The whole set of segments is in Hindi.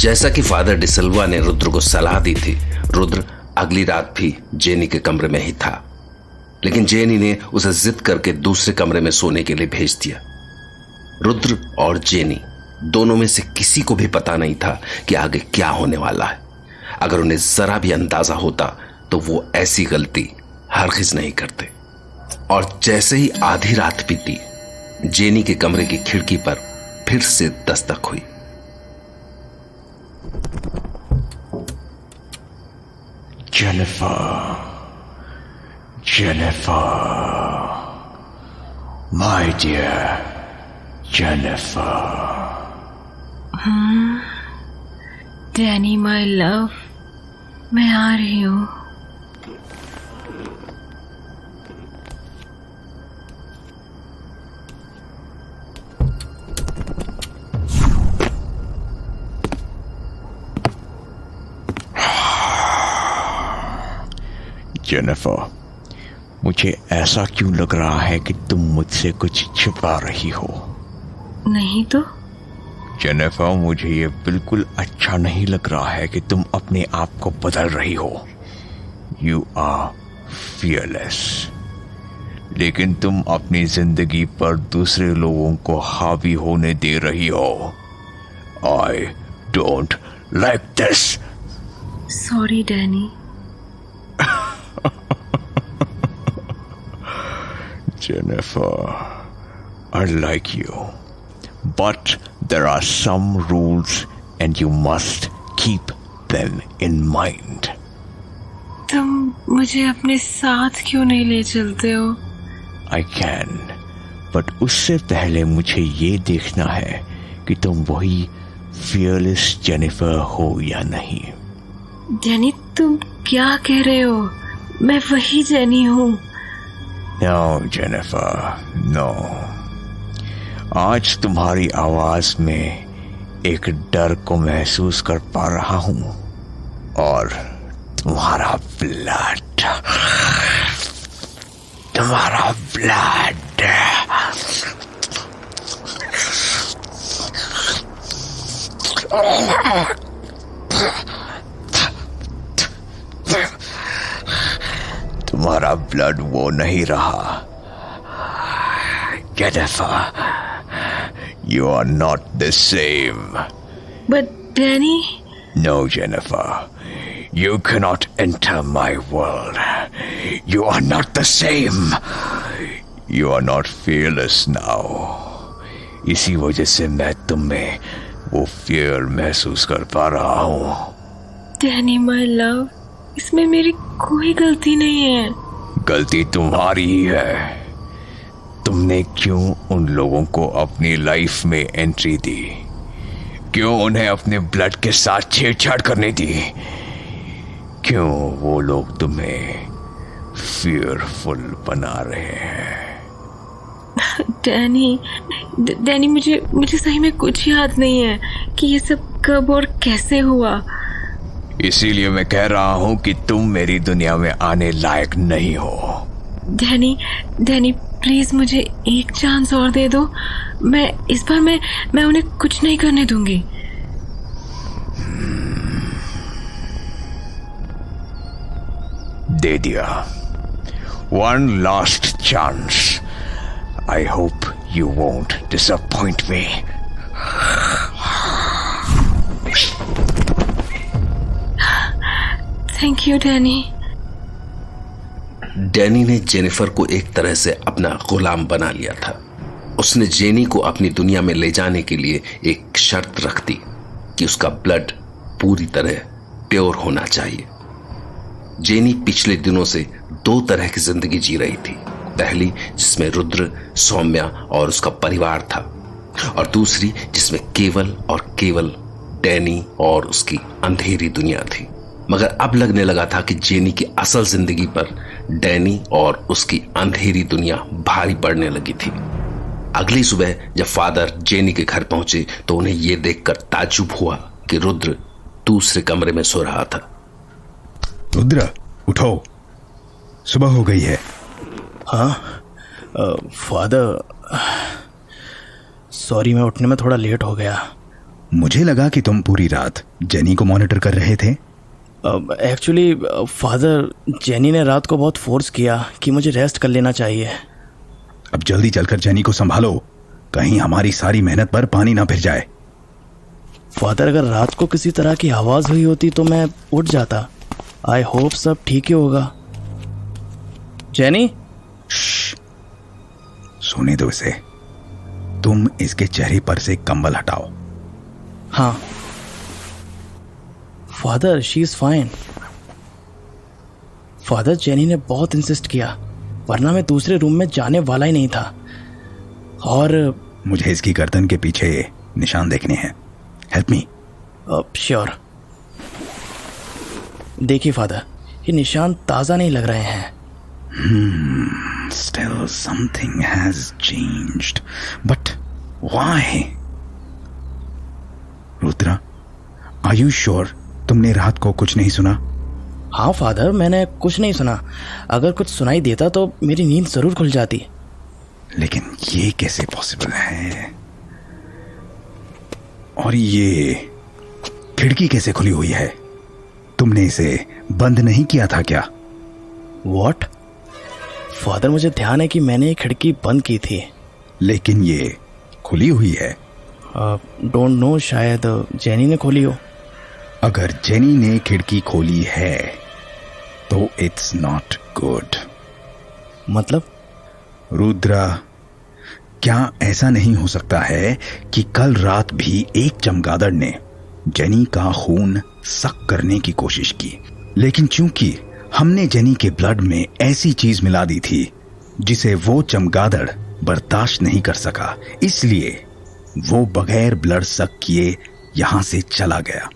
जैसा कि फादर डिसिल्वा ने रुद्र को सलाह दी थी, रुद्र अगली रात भी जेनी के कमरे में ही था, लेकिन जेनी ने उसे जिद करके दूसरे कमरे में सोने के लिए भेज दिया। रुद्र और जेनी दोनों में से किसी को भी पता नहीं था कि आगे क्या होने वाला है। अगर उन्हें जरा भी अंदाजा होता तो वो ऐसी गलती हरगिज नहीं करते। और जैसे ही आधी रात बीती, जेनी के कमरे की खिड़की पर फिर से दस्तक हुई। Jennifer, my dear Jennifer. Danny my love, मैं आ रही हूँ। जेनिफर, मुझे ऐसा क्यों लग रहा है कि तुम मुझसे कुछ छिपा रही हो? नहीं तो? जेनिफर, मुझे ये बिल्कुल अच्छा नहीं लग रहा है कि तुम अपने आप को बदल रही हो। यू आर फियरलेस, लेकिन तुम अपनी जिंदगी पर दूसरे लोगों को हावी होने दे रही हो। I don't like this. Sorry Danny. Jennifer, I like you, but there are some rules and you must keep them in mind. तुम मुझे अपने साथ क्यों नहीं ले चलते हो? I can, but उससे पहले मुझे ये देखना है कि तुम वही fearless Jennifer हो या नहीं। डैनी, तुम क्या कह रहे हो? मैं वही जेनी हूँ। No, Jennifer, no. आज तुम्हारी आवाज में एक डर को महसूस कर पा रहा हूं और तुम्हारा ब्लड तुम्हारा ब्लड वो नहीं रहा। Jennifer, you are not the same. But Danny... No, Jennifer, you cannot enter my world. You are not the same. You are not fearless now. इसी वजह से मैं तुम में वो फियर महसूस कर पा रहा हूँ। Danny, my love, इसमें मेरी कोई गलती नहीं है। गलती तुम्हारी ही है। तुमने क्यों उन लोगों को अपनी लाइफ में एंट्री दी? क्यों उन्हें अपने ब्लड के साथ छेड़छाड़ करने दी? क्यों वो लोग तुम्हें फियरफुल बना रहे हैं? डैनी, मुझे सही में कुछ याद नहीं है कि ये सब कब और कैसे हुआ। इसीलिए मैं कह रहा हूं कि तुम मेरी दुनिया में आने लायक नहीं हो। डैनी, प्लीज मुझे एक चांस और दे दो। इस बार मैं उन्हें कुछ नहीं करने दूंगी। दे दिया। One last chance. I hope you won't disappoint me. Thank you Danny. Danny ने जेनिफर को एक तरह से अपना गुलाम बना लिया था। उसने जेनी को अपनी दुनिया में ले जाने के लिए एक शर्त रख दी कि उसका ब्लड पूरी तरह प्योर होना चाहिए। जेनी पिछले दिनों से दो तरह की जिंदगी जी रही थी। पहली जिसमें रुद्र, सौम्या और उसका परिवार था, और दूसरी जिसमें केवल और केवल डैनी और उसकी अंधेरी दुनिया थी। मगर अब लगने लगा था कि जेनी की असल जिंदगी पर डैनी और उसकी अंधेरी दुनिया भारी पड़ने लगी थी। अगली सुबह जब फादर जेनी के घर पहुंचे तो उन्हें यह देखकर ताज्जुब हुआ कि रुद्र दूसरे कमरे में सो रहा था। रुद्र, उठो, सुबह हो गई है। हाँ फादर, सॉरी, मैं उठने में थोड़ा लेट हो गया। मुझे लगा कि तुम पूरी रात जेनी को मॉनिटर कर रहे थे। एक्चुअली फादर, जेनी ने रात को बहुत फोर्स किया कि मुझे रेस्ट कर लेना चाहिए। अब जल्दी चलकर जेनी को संभालो, कहीं हमारी सारी मेहनत पर पानी ना फिर जाए। फादर, अगर रात को किसी तरह की आवाज़ हुई होती तो मैं उठ जाता। आई होप सब ठीक ही होगा। जेनी, सोने दो इसे। तुम इसके चेहरे पर से कंबल हटाओ। हाँ father, she is fine. Father, jenny ने बहुत इंसिस्ट किया, वरना मैं दूसरे रूम में जाने वाला ही नहीं था। और मुझे इसकी गर्दन के पीछे निशान देखने हैं। Help me. श्योर। देखिए फादर, ये निशान ताज़ा नहीं लग रहे हैं। Still something has changed. But why? Rudra, are you sure तुमने रात को कुछ नहीं सुना? हाँ फादर, मैंने कुछ नहीं सुना। अगर कुछ सुनाई देता तो मेरी नींद जरूर खुल जाती। लेकिन ये कैसे पॉसिबल है? और ये खिड़की कैसे खुली हुई है? तुमने इसे बंद नहीं किया था क्या? What? फादर, मुझे ध्यान है कि मैंने ये खिड़की बंद की थी। लेकिन ये खुली हुई है। डोंट नो, शायद जेनी ने खोली हो। अगर जेनी ने खिड़की खोली है तो इट्स नॉट गुड। मतलब? रुद्रा, क्या ऐसा नहीं हो सकता है कि कल रात भी एक चमगादड़ ने जेनी का खून सक करने की कोशिश की, लेकिन चूंकि हमने जेनी के ब्लड में ऐसी चीज मिला दी थी जिसे वो चमगादड़ बर्दाश्त नहीं कर सका, इसलिए वो बगैर ब्लड सक किए यहां से चला गया।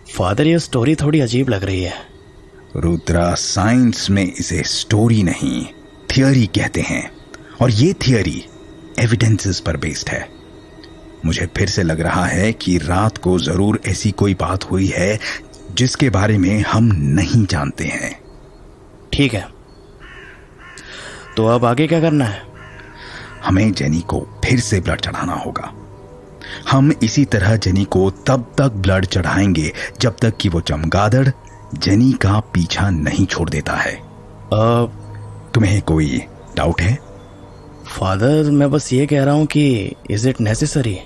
फादर, ये स्टोरी थोड़ी अजीब लग रही है। रुद्रा, साइंस में इसे स्टोरी नहीं थियरी कहते हैं, और ये थियरी एविडेंसेस पर बेस्ड है। मुझे फिर से लग रहा है कि रात को जरूर ऐसी कोई बात हुई है जिसके बारे में हम नहीं जानते हैं। ठीक है, तो अब आगे क्या करना है? हमें जेनी को फिर से ब्लड चढ़ाना होगा। हम इसी तरह जेनी को तब तक ब्लड चढ़ाएंगे जब तक कि वो चमगादड़ जेनी का पीछा नहीं छोड़ देता है। तुम्हें कोई डाउट है? फादर, मैं बस ये कह रहा हूं कि is it necessary?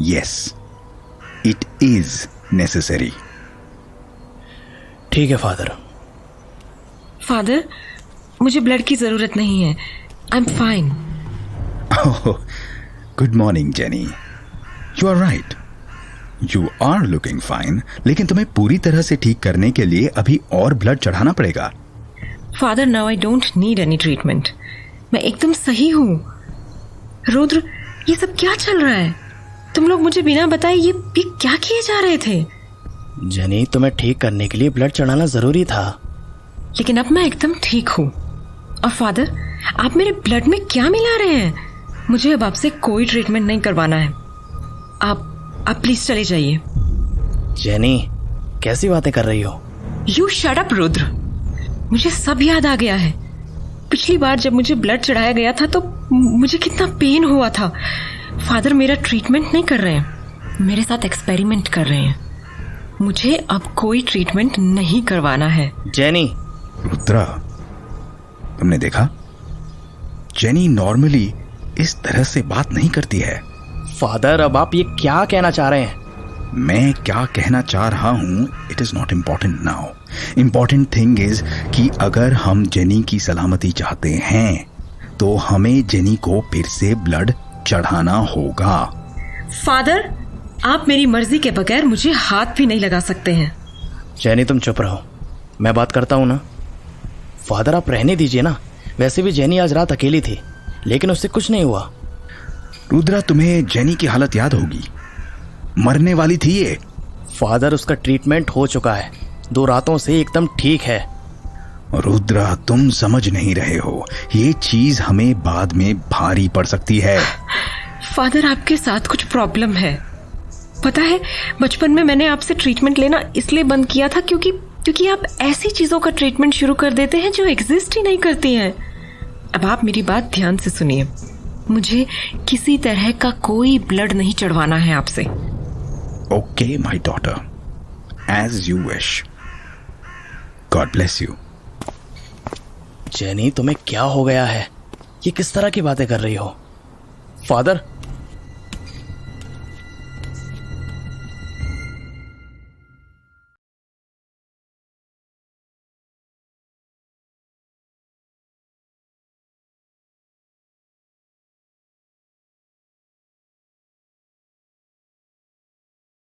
Yes, it is necessary. ठीक है फादर। फादर, मुझे ब्लड की जरूरत नहीं है। I am fine. Good morning Jenny. You are right, you are looking fine, लेकिन तुम्हें पूरी तरह से ठीक करने के लिए अभी और ब्लड चढ़ाना पड़ेगा। Father, now I don't need any treatment. मैं एकदम सही हूँ। रुद्र, ये सब क्या चल रहा है? तुम लोग मुझे बिना बताए ये क्या किए जा रहे थे? जेनी, तुम्हें ठीक करने के लिए ब्लड चढ़ाना जरूरी था। लेकिन अब मैं एकदम ठीक हूँ। और फादर, आप मेरे ब्लड में क्या मिला रहे हैं? मुझे अब आपसे कोई ट्रीटमेंट नहीं करवाना है। आप प्लीज चले जाइए। जेनी, कैसी बातें कर रही हो? You shut up Rudra. मुझे सब याद आ गया है। पिछली बार जब मुझे ब्लड चढ़ाया गया था तो मुझे कितना पेन हुआ था। फादर मेरा ट्रीटमेंट नहीं कर रहे हैं, मेरे साथ एक्सपेरिमेंट कर रहे हैं। मुझे अब कोई ट्रीटमेंट नहीं करवाना है। जेनी। रुद्रा, तुमने देखा, जेनी नॉर्मली इस तरह से बात नहीं करती है। फादर, अब आप ये क्या कहना चाह रहे हैं? मैं क्या कहना चाह रहा हूं, it is not important now. Important thing is कि अगर हम जेनी की सलामती चाहते हैं तो हमें जेनी को फिर से ब्लड चढ़ाना होगा। फादर, आप मेरी मर्जी के बगैर मुझे हाथ भी नहीं लगा सकते हैं। जेनी, तुम चुप रहो, मैं बात करता हूं ना। फादर, आप रहने दीजिए ना। वैसे भी जेनी आज रात अकेली थी, लेकिन उससे कुछ नहीं हुआ। रुद्रा, तुम्हें जेनी की हालत याद होगी, मरने वाली थी ये। फादर, उसका ट्रीटमेंट हो चुका है, 2 रातों से एकदम ठीक है। रुद्रा, तुम समझ नहीं रहे हो, ये चीज हमें बाद में भारी पड़ सकती है। फादर, आपके साथ कुछ प्रॉब्लम है। पता है, बचपन में मैंने आपसे ट्रीटमेंट लेना इसलिए बंद किया था क्योंकि आप ऐसी चीजों का ट्रीटमेंट शुरू कर देते हैं जो एग्जिस्ट ही नहीं करती हैं। अब आप मेरी बात ध्यान से सुनिए। मुझे किसी तरह का कोई ब्लड नहीं चढ़वाना है आपसे। Okay my daughter, as you wish. God bless you. Jenny, तुम्हें क्या हो गया है? ये किस तरह की बातें कर रही हो? फादर,